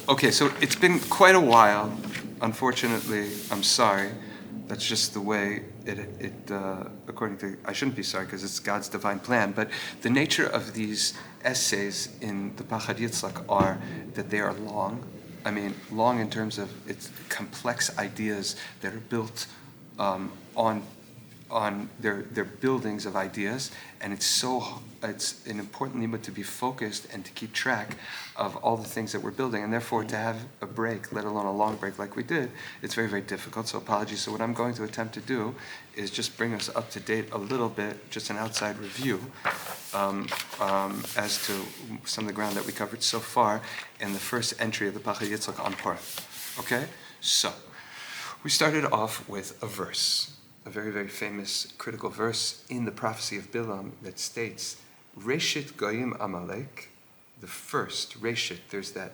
Okay, so it's been quite a while. Unfortunately, I'm sorry. That's just the way according to, I shouldn't be sorry because it's God's divine plan, but the nature of these essays in the Pachad Yitzchok are that they are long. I mean, long in terms of it's complex ideas that are built on their buildings of ideas, and it's an important limit to be focused and to keep track of all the things that we're building, and therefore to have a break, let alone a long break like we did, it's very, very difficult. So apologies. So what I'm going to attempt to do is just bring us up to date a little bit, just an outside review as to some of the ground that we covered so far in the first entry of the Pachad Yitzchok on Purim. Okay, so we started off with a verse. A very, very famous critical verse in the prophecy of Bilam that states, Reshit Goyim Amalek, the first, Reshit, there's that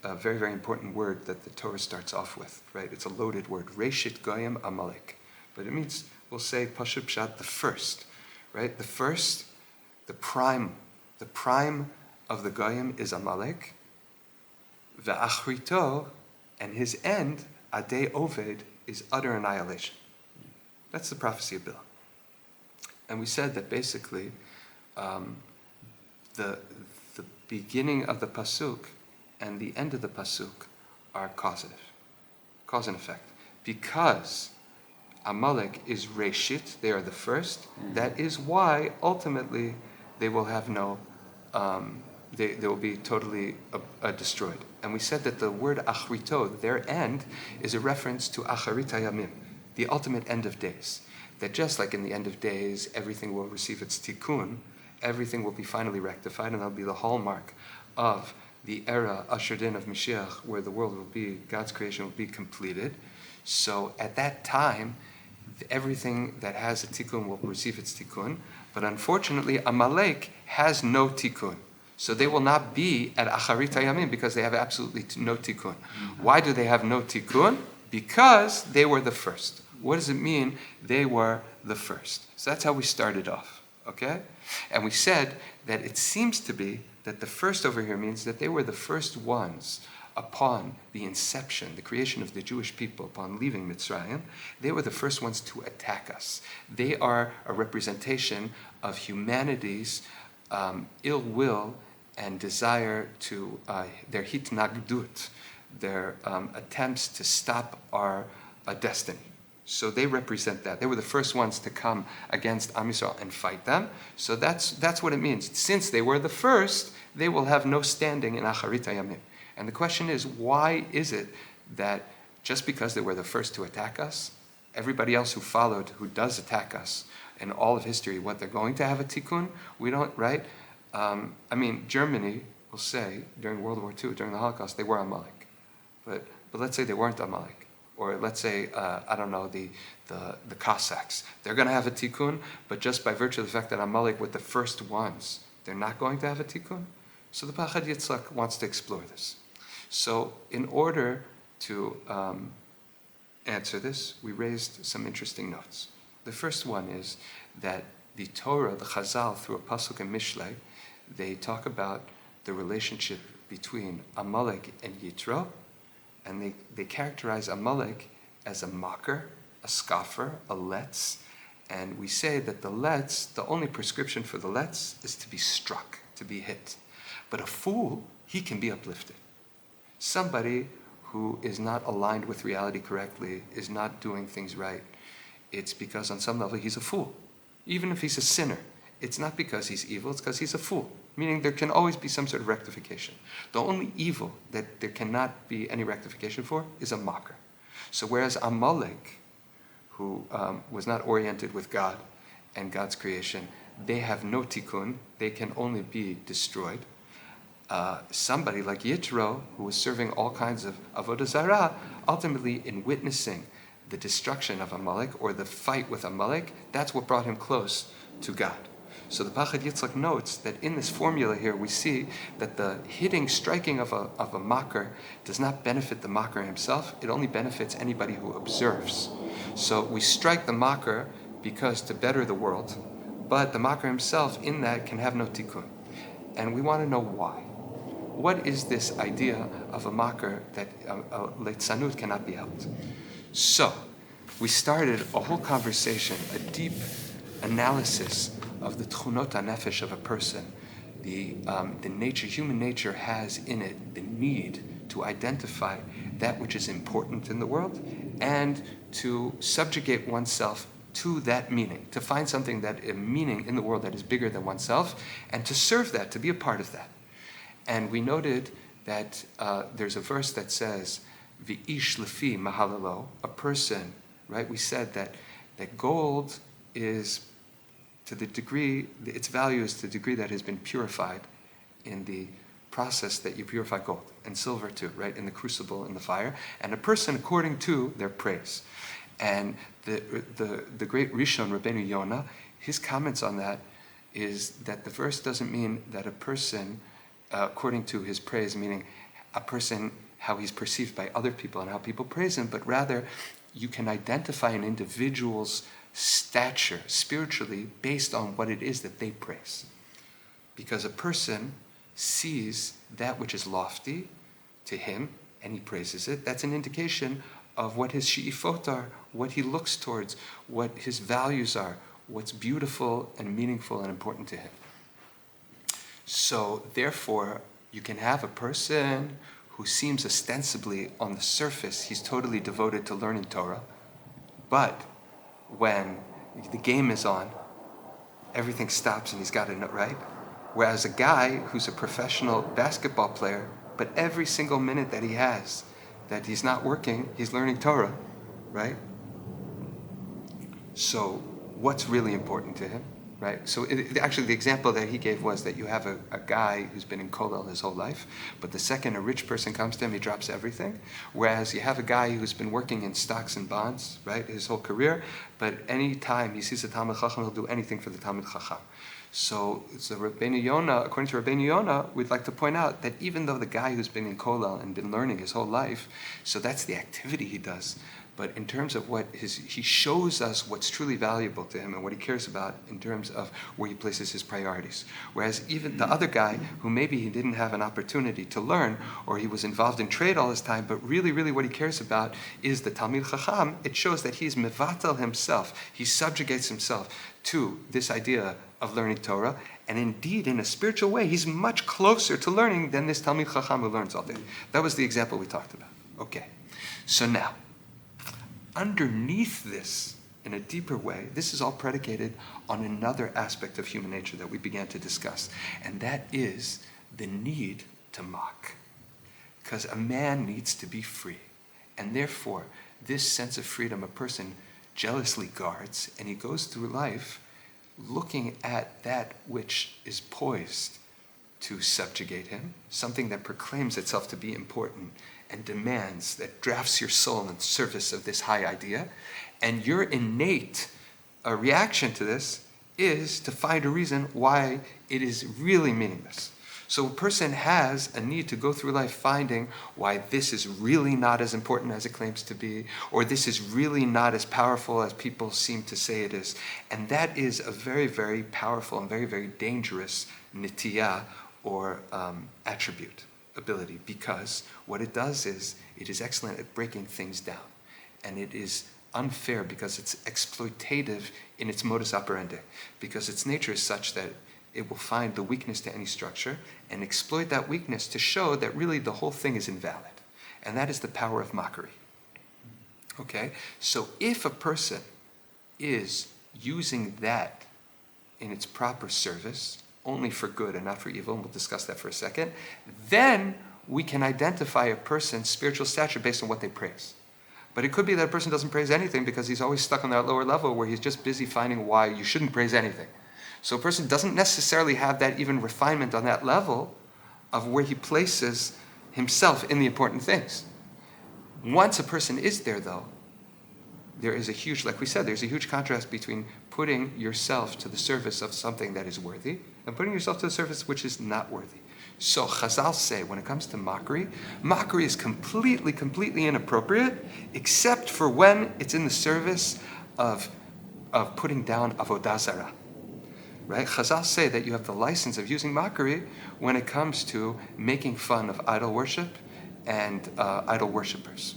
very, very important word that the Torah starts off with, right? It's a loaded word, Reshit Goyim Amalek. But it means, we'll say, Pashut Pshat, the first, right? The first, the prime of the Goyim is Amalek, Ve'achrito, and his end, Adei Oved, is utter annihilation. That's the prophecy of Bilam. And we said that basically the beginning of the pasuk and the end of the pasuk are causative, cause and effect. Because Amalek is Reshit, they are the first, that is why ultimately they will have no, they will be totally destroyed. And we said that the word Achrito, their end, is a reference to Acharit Hayamim, the ultimate end of days. That just like in the end of days, everything will receive its tikkun, everything will be finally rectified, and that'll be the hallmark of the era ushered in of Mashiach, where the world will be, God's creation will be completed. So at that time, everything that has a tikkun will receive its tikkun, but unfortunately, Amalek has no tikkun. So they will not be at Acharit Hayamim because they have absolutely no tikkun. Why do they have no tikkun? Because they were the first. What does it mean they were the first? So that's how we started off, okay? And we said that it seems to be that the first over here means that they were the first ones upon the inception, the creation of the Jewish people, upon leaving Mitzrayim. They were the first ones to attack us. They are a representation of humanity's ill will and desire to, their hitnagdut, their attempts to stop our destiny. So they represent that. They were the first ones to come against Am Yisrael and fight them. So that's what it means. Since they were the first, they will have no standing in Acharit Hayamim. And the question is, why is it that just because they were the first to attack us, everybody else who followed, who does attack us in all of history, what they're going to have a tikkun? We don't, right? Germany will say during World War II, during the Holocaust, they were Amalek. But let's say they weren't Amalek. Or let's say, the Cossacks. They're going to have a tikkun, but just by virtue of the fact that Amalek were the first ones, they're not going to have a tikkun. So the Pachad Yitzchok wants to explore this. So in order to answer this, we raised some interesting notes. The first one is that the Torah, the Chazal, through a pasuk and Mishlei, they talk about the relationship between Amalek and Yitro, and they characterize Amalek as a mocker, a scoffer, a letz. And we say that the letz, the only prescription for the letz is to be struck, to be hit. But a fool, he can be uplifted. Somebody who is not aligned with reality correctly, is not doing things right, it's because on some level he's a fool. Even if he's a sinner, it's not because he's evil, it's because he's a fool. Meaning there can always be some sort of rectification. The only evil that there cannot be any rectification for is a mocker. So whereas Amalek, who was not oriented with God and God's creation, they have no tikkun, they can only be destroyed. Somebody like Yitro, who was serving all kinds of avodah zarah, ultimately in witnessing the destruction of Amalek or the fight with Amalek, that's what brought him close to God. So the Pachad Yitzchok notes that in this formula here we see that the striking of a mocker does not benefit the mocker himself, it only benefits anybody who observes. So we strike the mocker because to better the world, but the mocker himself in that can have no tikkun. And we want to know why. what is this idea of a makar that leitzanut cannot be helped? So, we started a whole conversation, a deep analysis of the tchunot hanefesh of a person. The nature, human nature has in it the need to identify that which is important in the world and to subjugate oneself to that meaning, to find something a meaning in the world that is bigger than oneself, and to serve that, to be a part of that. And we noted that there's a verse that says, "V'ish lefi mahalalo," a person, right? We said that gold is, to the degree, its value is to the degree that has been purified in the process that you purify gold, and silver too, right? In the crucible, in the fire, and a person according to their praise. And the great Rishon, Rabbeinu Yonah, his comments on that is that the verse doesn't mean that a person, according to his praise, meaning a person, how he's perceived by other people and how people praise him, but rather you can identify an individual's stature spiritually based on what it is that they praise. Because a person sees that which is lofty to him and he praises it. That's an indication of what his she'ifot are, what he looks towards, what his values are, what's beautiful and meaningful and important to him. So therefore, you can have a person who seems ostensibly on the surface, he's totally devoted to learning Torah, but when the game is on, everything stops and he's got it right. Whereas a guy who's a professional basketball player, but every single minute that he has, that he's not working, he's learning Torah, right? So what's really important to him, right? So actually the example that he gave was that you have a guy who's been in kollel his whole life, but the second a rich person comes to him, he drops everything. Whereas you have a guy who's been working in stocks and bonds, right, his whole career, but any time he sees a Talmid Chacham, he'll do anything for the Talmid Chacham. So Rabbeinu Yonah, according to Rabbeinu Yonah, we'd like to point out that even though the guy who's been in kollel and been learning his whole life, so that's the activity he does, but in terms of he shows us what's truly valuable to him and what he cares about in terms of where he places his priorities. Whereas even the other guy, who maybe he didn't have an opportunity to learn, or he was involved in trade all his time, but really, really what he cares about is the Talmid Chacham, it shows that he's mevatel himself, he subjugates himself to this idea of learning Torah, and indeed, in a spiritual way, he's much closer to learning than this Talmid Chacham who learns all day. That was the example we talked about. Okay, so now, underneath this, in a deeper way, this is all predicated on another aspect of human nature that we began to discuss, and that is the need to mock. Because a man needs to be free, and therefore, this sense of freedom a person jealously guards, and he goes through life looking at that which is poised to subjugate him, something that proclaims itself to be important and demands, that drafts your soul in service of this high idea. And your innate reaction to this is to find a reason why it is really meaningless. So a person has a need to go through life finding why this is really not as important as it claims to be, or this is really not as powerful as people seem to say it is. And that is a very, very powerful and very, very dangerous nitiyah, or attribute, ability, because what it does is it is excellent at breaking things down. And it is unfair because it's exploitative in its modus operandi, because its nature is such that it will find the weakness to any structure and exploit that weakness to show that really the whole thing is invalid. And that is the power of mockery. Okay? So if a person is using that in its proper service, only for good and not for evil, and we'll discuss that for a second, then we can identify a person's spiritual stature based on what they praise. But it could be that a person doesn't praise anything because he's always stuck on that lower level where he's just busy finding why you shouldn't praise anything. So a person doesn't necessarily have that even refinement on that level of where he places himself in the important things. Once a person is there, though, there is a huge, like we said, there's a huge contrast between putting yourself to the service of something that is worthy and putting yourself to the service which is not worthy. So Chazal say, when it comes to mockery is completely inappropriate, except for when it's in the service of putting down avodah zarah. right? Chazal say that you have the license of using mockery when it comes to making fun of idol worship and idol worshippers.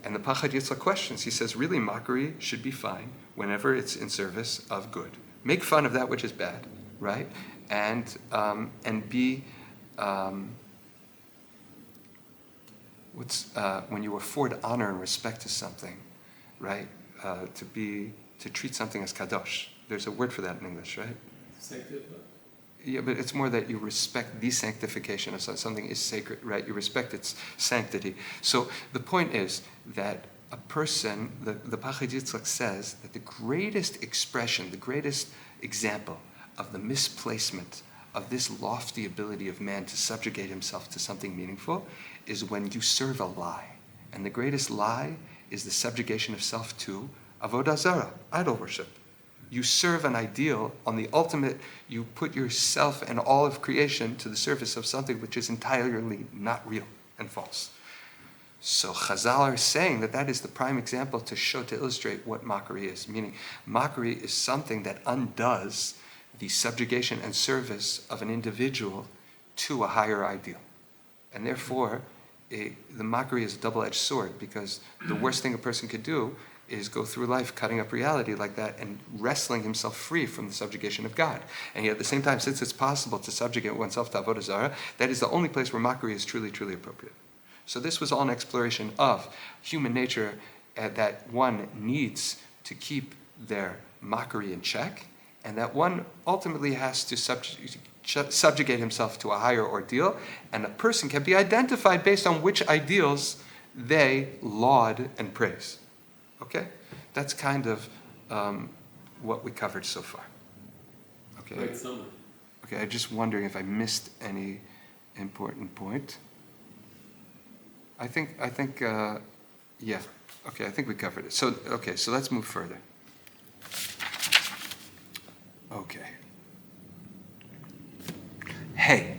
And the Pachad Yitzchok questions. He says, really, mockery should be fine whenever it's in service of good. Make fun of that which is bad, right? And be when you afford honor and respect to something, right? To treat something as kadosh. There's a word for that in English, right? Yeah, but it's more that you respect the sanctification of something is sacred, right? You respect its sanctity. So the point is that a person, the Pachad Yitzchok says that the greatest expression, the greatest example of the misplacement of this lofty ability of man to subjugate himself to something meaningful is when you serve a lie. And the greatest lie is the subjugation of self to avodah zarah, idol worship. You serve an ideal on the ultimate, you put yourself and all of creation to the service of something which is entirely not real and false. So Chazal are saying that is the prime example to illustrate what mockery is. Meaning, mockery is something that undoes the subjugation and service of an individual to a higher ideal. And therefore, the mockery is a double-edged sword, because the worst thing a person could do is go through life cutting up reality like that and wrestling himself free from the subjugation of God. And yet at the same time, since it's possible to subjugate oneself to avodah zarah, that is the only place where mockery is truly, truly appropriate. So this was all an exploration of human nature, that one needs to keep their mockery in check, and that one ultimately has to subjugate himself to a higher ordeal, and a person can be identified based on which ideals they laud and praise. Okay? That's kind of what we covered so far. Okay. Great summary. Okay, I'm just wondering if I missed any important point. I think, yeah. Okay, I think we covered it. So let's move further. Okay. Hey.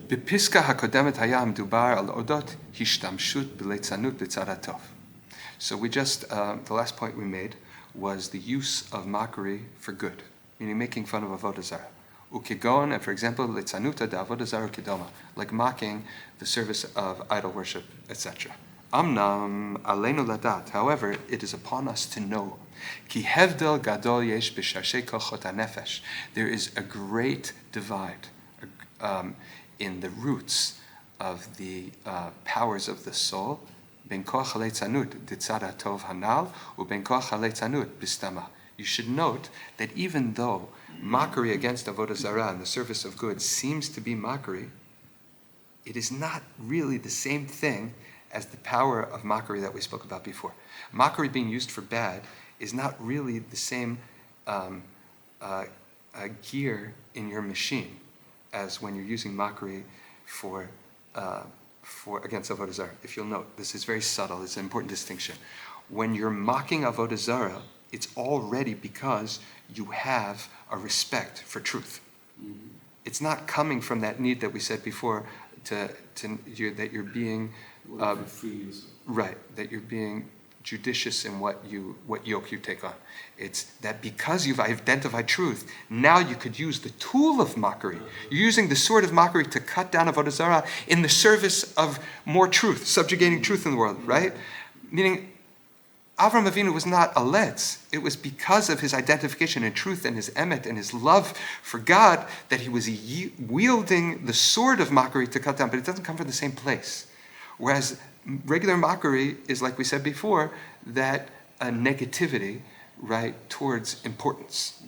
בפסקה הקודמת היה מדובר על אודות השתמשות בליצנות בצד הטוב. So we just, the last point we made was the use of mockery for good, meaning making fun of avodah zarah. Ukegon, and for example, litzanuta da avodah zarah kedoma, like mocking the service of idol worship, etc. Amnam aleinu ladat. However, it is upon us to know. Ki hevdel gadol yesh b'sharshay kochot hanefesh. There is a great divide in the roots of the powers of the soul. Ben koch haletzanut ditzad hatov hanal, u ben koch haletzanut bistama. You should note that even though mockery against avodah zarah and the service of good seems to be mockery, it is not really the same thing as the power of mockery that we spoke about before. Mockery being used for bad is not really the same gear in your machine as when you're using mockery for against avodah zarah. If you'll note, this is very subtle. It's an important distinction. When you're mocking avodah zarah, it's already because you have a respect for truth. Mm-hmm. It's not coming from that need that we said before that you're being right, that you're being judicious in what yoke you take on. It's that because you've identified truth, now you could use the tool of mockery. You're using the sword of mockery to cut down avodah zarah in the service of more truth, subjugating truth in the world, right? Meaning, Avram Avinu was not a letz. It was because of his identification in truth and his emet and his love for God that he was wielding the sword of mockery to cut down, but it doesn't come from the same place. Whereas regular mockery is, like we said before, that a negativity, right, towards importance.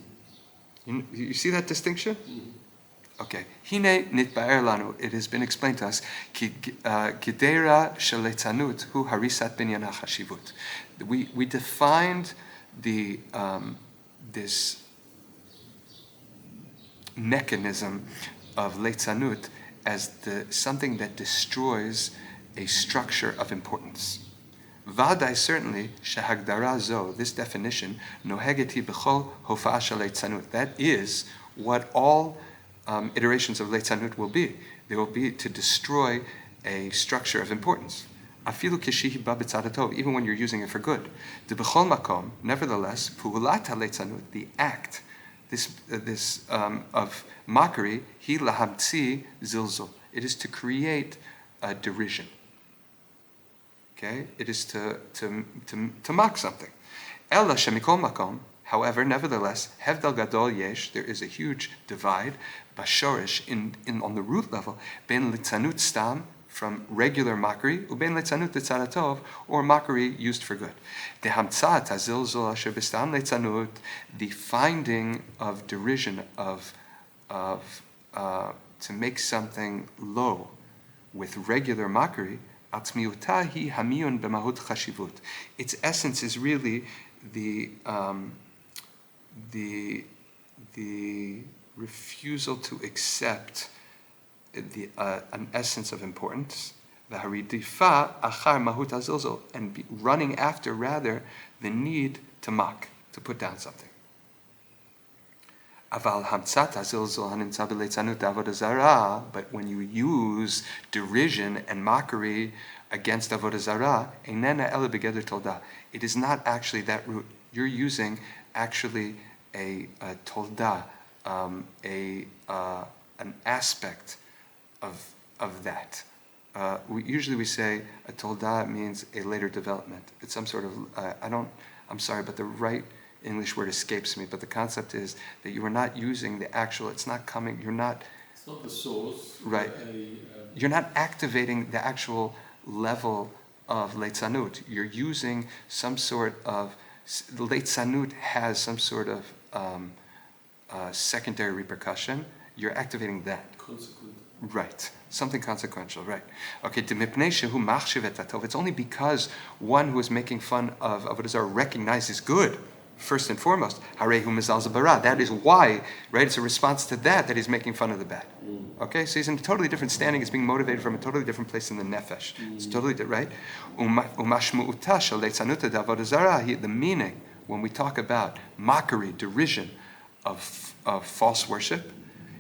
You see that distinction? Okay. Hine nitba'er lanu. It has been explained to us. Gidera sheletzanut hu harisat binyana chashivut. We defined this mechanism of leitzanut as something that destroys a structure of importance. Vadai certainly shehagdara zo. This definition nohegeti b'chol hofa'a shel leitzanut. That is what all iterations of leitzanut will be. They will be to destroy a structure of importance. Afilu kishihi ba b'tzad hatov, even when you're using it for good. De b'chol makom, nevertheless, pu'ulat haletzanut, the act, this of mockery, hi lahamtzi zilzul. It is to create derision. Okay, it is to mock something. Ella shemikol makom. However, nevertheless, hevdal gadol yesh, there is a huge divide, bashorish, on the root level, ben litzanut stam, from regular mockery, uben litzanut litzad hatov, or mockery used for good. Dehamtzat hazilzul asher b'stam litzanut, the finding of derision to make something low with regular mockery, atzmiuta hi hamiyun b'mahut chashivut. Its essence is really the refusal to accept an essence of importance, v'haridifa achar mahut hazilzul, and running after rather the need to mock, to put down something. Aval hamtzat hazilzul hanimtza b'leitzanut avodah zarah, but when you use derision and mockery against avodah zarah, einena ela begeder tolda, it is not actually that root. You're using actually a tolda, an aspect of that. Usually we say a tolda means a later development. It's some sort of, I'm sorry, but the right English word escapes me, but the concept is that you are not using the actual, it's not the source. Right. You're not activating the actual level of leitzanut. You're using some sort of, leitzanut has some sort of secondary repercussion. You're activating that. Consequent. Right. Something consequential, right. Okay, it's only because one who is making fun of avodah zarah recognizes good, first and foremost. That is why, right, it's a response to that he's making fun of the bad. Okay, so he's in a totally different standing, he's being motivated from a totally different place in the nefesh. It's totally different, right? The meaning, when we talk about mockery, derision of false worship,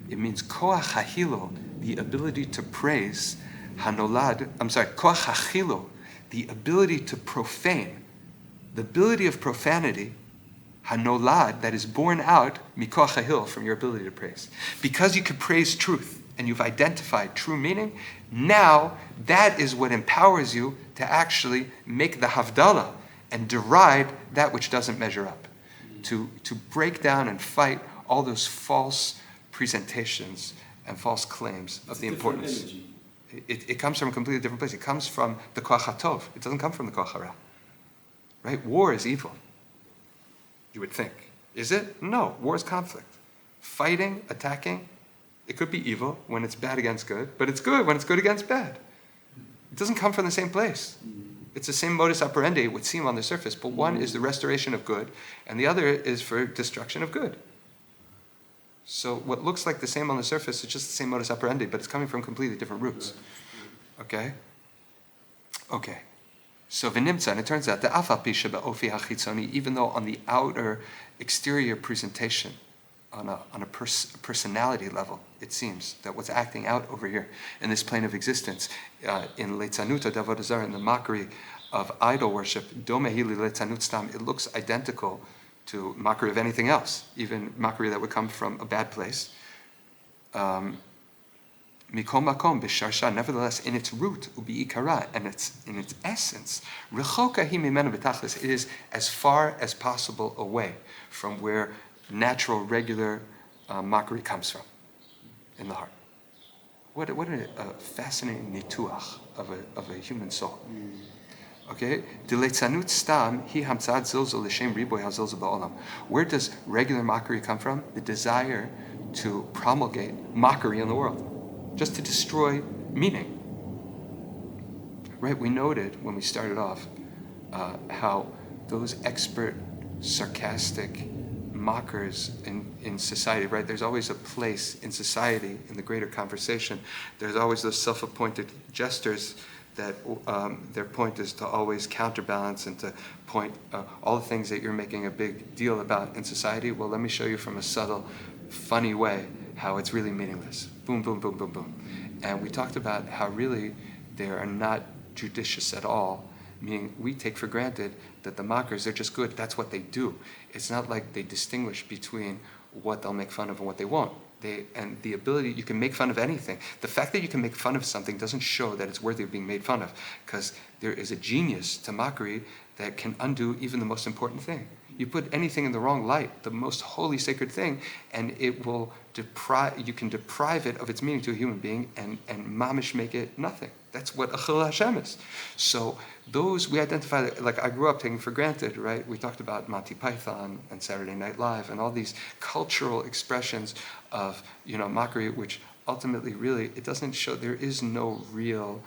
it means koach hahilo, the ability to praise, koach hachilo, the ability to profane, the ability of profanity, hanolad, that is born out, mikoach hahil, from your ability to praise. Because you can praise truth, and you've identified true meaning, now that is what empowers you to actually make the havdalah and deride that which doesn't measure up. To break down and fight all those false presentations and false claims of the importance. It comes from a completely different place. It comes from the koach hatov. It doesn't come from the koach hara. Right? War is evil. You would think. Is it? No. War is conflict. Fighting, attacking, it could be evil when it's bad against good, but it's good when it's good against bad. It doesn't come from the same place. It's the same modus operandi, it would seem on the surface, but one is the restoration of good, and the other is for destruction of good. So what looks like the same on the surface is just the same modus operandi, but it's coming from completely different roots. Okay? Okay. So v'nimtza, and it turns out, the afal pi sheba'ofi hachitzoni, even though on the outer exterior presentation, on a personality level, it seems that what's acting out over here in this plane of existence, in leitzanut avodah zarah, in the mockery of idol worship, domehili leitzanut stam, it looks identical to mockery of anything else, even mockery that would come from a bad place. Mikol makom b'sharsha, nevertheless, in its root, ubi ikara, and in its essence, rechoka hi mimenu b'tachlis, it is as far as possible away from where natural, regular mockery comes from, in the heart. What a fascinating nituach of a human soul. Okay, dileitzanut stam hi hamtzad zilzul l'shem riboy hazilzul ba'olam. Where does regular mockery come from? The desire to promulgate mockery in the world, just to destroy meaning. Right? We noted when we started off how those expert, sarcastic mockers in society, right? There's always a place in society, in the greater conversation. There's always those self-appointed jesters that their point is to always counterbalance and to point all the things that you're making a big deal about in society. Well, let me show you from a subtle, funny way how it's really meaningless. Boom, boom, boom, boom, boom. And we talked about how really they are not judicious at all, meaning we take for granted that the mockers, they're just good, that's what they do. It's not like they distinguish between what they'll make fun of and what they won't. And the ability, you can make fun of anything. The fact that you can make fun of something doesn't show that it's worthy of being made fun of, because there is a genius to mockery that can undo even the most important thing. You put anything in the wrong light, the most holy, sacred thing, and it will you can deprive it of its meaning to a human being and mamish make it nothing. That's what a Chilul Hashem is. So those we identify, like I grew up taking for granted, right? We talked about Monty Python and Saturday Night Live and all these cultural expressions of, mockery, which ultimately really, it doesn't show, there is no real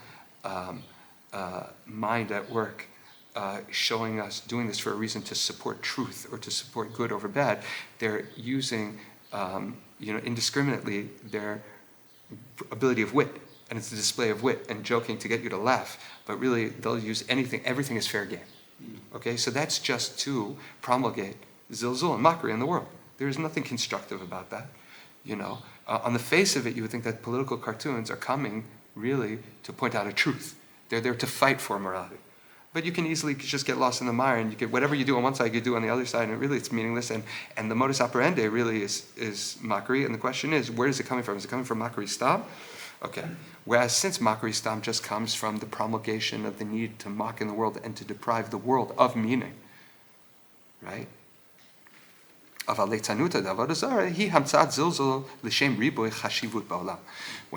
mind at work showing us doing this for a reason to support truth or to support good over bad. They're using, indiscriminately their ability of wit. And it's a display of wit and joking to get you to laugh. But really, they'll use anything. Everything is fair game. Okay? So that's just to promulgate zilzul and mockery in the world. There is nothing constructive about that. On the face of it, you would think that political cartoons are coming really to point out a truth. They're there to fight for morality. But you can easily just get lost in the mire, and you get whatever you do on one side, you do on the other side, and really it's meaningless. And the modus operandi really is mockery. And the question is, where is it coming from? Is it coming from mockery stam? Okay. Whereas since mockery stam just comes from the promulgation of the need to mock in the world and to deprive the world of meaning, right? When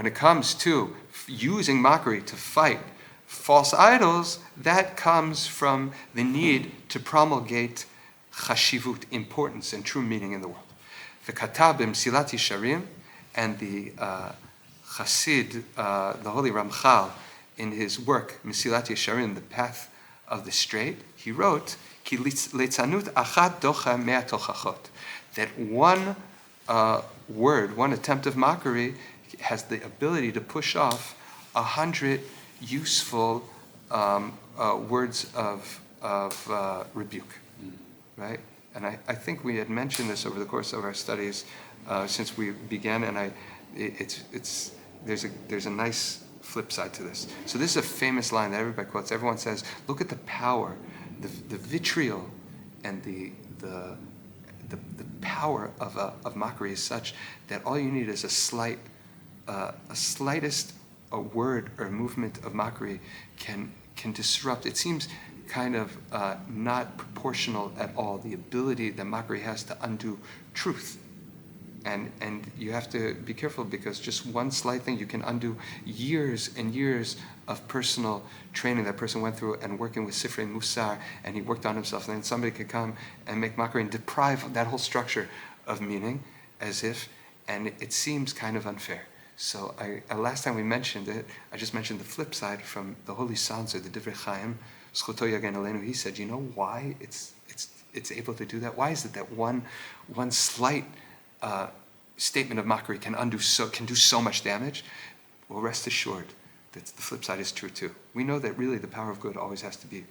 it comes to using mockery to fight false idols, that comes from the need to promulgate chashivut, importance and true meaning in the world. The Katab Mesilat Yesharim, and the Chassid, the Holy Ramchal, in his work Mesilat Yesharim, the Path of the Straight, he wrote, Ki leitzanut achat docha mea tochachot, that one word, one attempt of mockery has the ability to push off 100 useful words of rebuke, right? And I think we had mentioned this over the course of our studies since we began, and there's a nice flip side to this. So this is a famous line that everybody quotes. Everyone says, "Look at the power, the vitriol, and the power of mockery is such that all you need is a slightest a word or movement of mockery can disrupt." It seems kind of not proportional at all, the ability that mockery has to undo truth. And you have to be careful, because just one slight thing, you can undo years and years of personal training that person went through and working with Sifrei Musar, and he worked on himself, and then somebody could come and make mockery and deprive that whole structure of meaning, and it seems kind of unfair. So last time we mentioned it, I just mentioned the flip side from the Holy Sanzer, the Divrei Chaim, Zchuto Yagen Aleinu. He said, you know why it's able to do that? Why is it that one slight statement of mockery can do so much damage? Well, rest assured that the flip side is true too. We know that really the power of good always has to be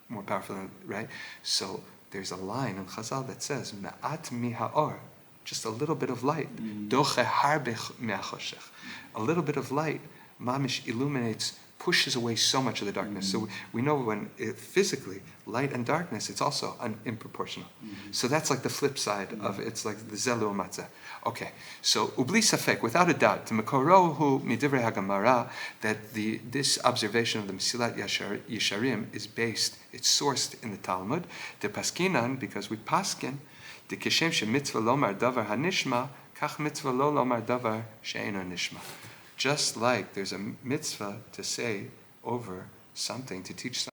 more powerful than, right? So there's a line in Chazal that says, Me'at mi ha'or, just a little bit of light. Doche harbe me'achoshech. A little bit of light, mamish, illuminates, pushes away so much of the darkness. So we know when physically, light and darkness, it's also improportional. So that's like the flip side of it's like the zelu matzah. Okay, so ubli safek, without a doubt, to mekorohu midivrei hagamara, that this observation of the Mesilat Yesharim is based, it's sourced in the Talmud. The paskinan, because we paskin, the kishem she mitzvah lomar davar hanishma, kach mitzvah lo lomar davar she'eno nishma. Just like there's a mitzvah to say over something, to teach something